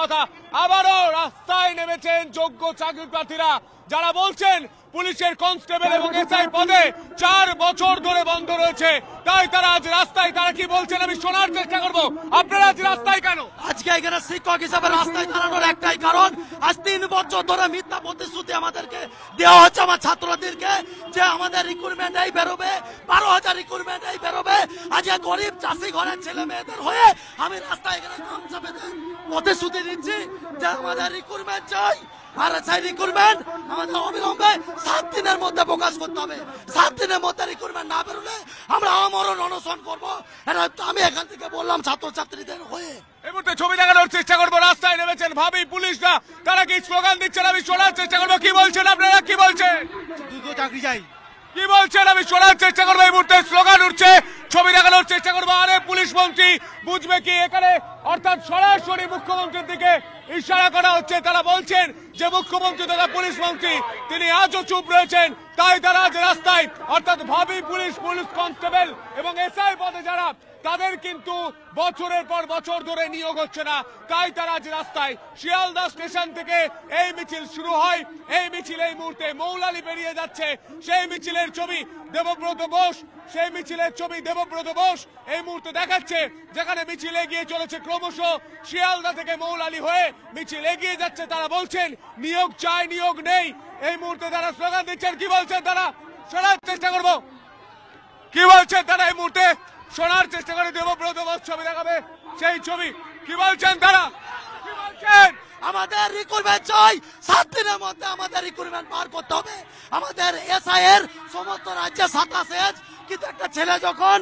কথা, আবারও রাস্তায় নেমেছেন যোগ্য চাকরি প্রার্থীরা, যারা বলছেন পুলিশের কনস্টেবল এবং এসআই পদে 4 বছর ধরে বন্ধ রয়েছে, তাই তারা আজ রাস্তায়। তারা কি বলছেন আমি শোনার চেষ্টা করব। আপনারা আজ রাস্তায় কেন? আজকে এখানে শিক্ষক হিসাবে রাস্তায় দাঁড়ানোর একটাই কারণ, আজ 3 বছর ধরে মিথ্যা প্রতিশ্রুতি আমাদেরকে দেওয়া হচ্ছে আমার ছাত্রদেরকে, যে আমাদের রিক্রুটমেন্ট এই বেরোবে, 12,000 রিক্রুটমেন্ট এই বেরোবে। আজকে গরিব চাষি ঘরের ছেলে মেয়েদের হয়ে আমি রাস্তায় এখানে গামছা বেঁধে প্রতিশ্রুতি দিচ্ছি যে আমাদের রিক্রুটমেন্ট চাই। আর সেই রিক্রুটমেন্ট আমাদের অবিলম্বে 7 দিনের মধ্যে প্রকাশ করতে হবে। 7 দিনের মধ্যে রিক্রুটমেন্ট না বেরোলে আমরা আমরণ অনশন করবো। আমি এখান থেকে বললাম ছাত্রছাত্রীদের হয়ে। এই মুহূর্তে ছবি দেখানোর চেষ্টা করবো। রাস্তায় নেমেছেন ভাবি পুলিশরা, তারা কি স্লোগান দিচ্ছেন আমি শোনার চেষ্টা করবো। কি বলছেন আপনারা, কি বলছেন? দুটো চাকরি চাই। কি বলছেন আমি শোনার চেষ্টা করবো। এই মুহূর্তে স্লোগান উঠছে, ছবি দেখানোর চেষ্টা করবো। আরে পুলিশ মন্ত্রী বুঝবে কি এখানে, অর্থাৎ সরাসরি মুখ্যমন্ত্রীর দিকে ইশারা করা হচ্ছে। তারা বলছেন যে মুখ্যমন্ত্রী তথা পুলিশ মন্ত্রী তিনি আজও চুপ রয়েছেন, তাই তারা আজ রাস্তায়। অর্থাৎ ভাবি পুলিশ, পুলিশ কনস্টেবল এবং এসআই পদে যারা, তাদের কিন্তু বছরের পর বছর ধরে নিয়োগ হচ্ছে না, তাই তারা আজ রাস্তায়। শিয়ালদা স্টেশন থেকে এই মিছিল শুরু হয়। এই মিছিল এই মুহূর্তে মৌলালি পেরিয়ে যাচ্ছে। সেই মিছিলের ছবি দেবব্রত বোস, সেই মিছিলের ছবি দেবব্রত বোস এই মুহূর্তে দেখাচ্ছে, যেখানে মিছিল এগিয়ে চলেছে ক্রমশ। শিয়ালদা থেকে মৌলালি হয়ে মিছিল এগিয়ে যাচ্ছে। তারা বলছেন নিয়োগ চাই, নিয়োগ নেই। এই মুহূর্তে তারা স্লোগান দিচ্ছেন। কি বলছেন তারা শোনার চেষ্টা করবো। কি বলছেন তারা এই মুহূর্তে শোনার চেষ্টা করে। দেবব্রত বোস ছবি দেখাবে, সেই ছবি। কি বলছেন তারা, কি বলছেন? আমাদের রিক্রুটমেন্ট চাই, 7 দিনের মধ্যে আমাদের রিক্রুটমেন্ট বার করতে হবে। আমাদের এসআই এর সমস্ত রাজ্যে 27 এজ, কিন্তু একটা ছেলে যখন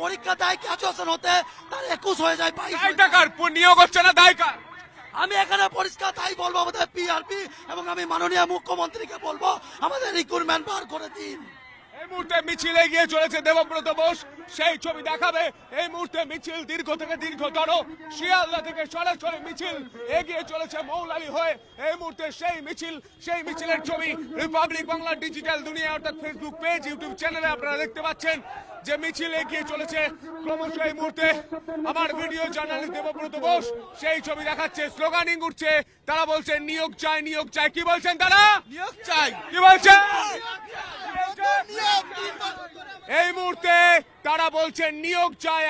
পরীক্ষা দেয় গ্রাজুয়েশন হতে, তার 21 হয়ে যায়। 22 টাকার নিয়োগ হচ্ছে না, দায়কার। আমি এখানে পরিষ্কার তাই বলবো আমাদের পিআরপি এবং আমি মাননীয় মুখ্যমন্ত্রীকে বলবো আমাদের রিক্রুটমেন্ট বার করে দিন। এই মুহূর্তে মিছিল এগিয়ে চলেছে। দেবব্রত বোস সেই ছবি দেখাবে। এই মুহূর্তে মিছিল দীর্ঘ থেকে দীর্ঘতর। শিয়ালদা থেকে সরাসরি মিছিল এগিয়ে চলেছে মৌলালি হয়ে। এই মুহূর্তে সেই মিছিল, সেই মিছিলের ছবি রিপাবলিক বাংলা ডিজিটাল দুনিয়া অর্থাৎ ফেসবুক পেজ, ইউটিউব চ্যানেলে আপনারা দেখতে পাচ্ছেন যে মিছিল এগিয়ে চলেছে ক্রমশ। এই মুহূর্তে আমার ভিডিও জার্নালিস্ট দেবব্রত বোস সেই ছবি দেখাচ্ছে। স্লোগানিং উঠছে, তারা বলছেন নিয়োগ চাই, নিয়োগ চাই। কি বলছেন তারা? নিয়োগ চাই। কি বলছেন? এই মুহূর্তে তারা বলছেন নিয়োগ চাই।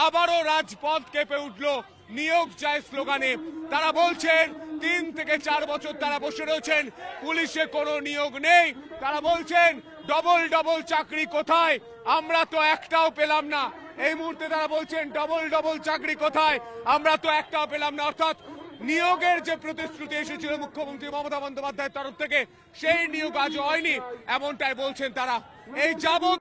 আবারও রাজপথ কেঁপে উঠলো নিয়োগ চাই স্লোগানে। তারা বলছেন 3 থেকে 4 বছর তারা বসে রয়েছেন, পুলিশে কোনো নিয়োগ নেই। তারা বলছেন ডবল ডবল চাকরি কোথায়, আমরা তো একটাও পেলাম না। এই মুহূর্তে তারা বলছেন ডবল ডবল চাকরি কোথায়, আমরা তো একটাও পেলাম না। অর্থাৎ নিয়োগের যে প্রতিশ্রুতি এসেছিল মুখ্যমন্ত্রী মমতা বন্দ্যোপাধ্যায়ের তরফ থেকে, সেই নিয়োগ আজ হয়নি, এমনটাই বলছেন তারা। এই যাবত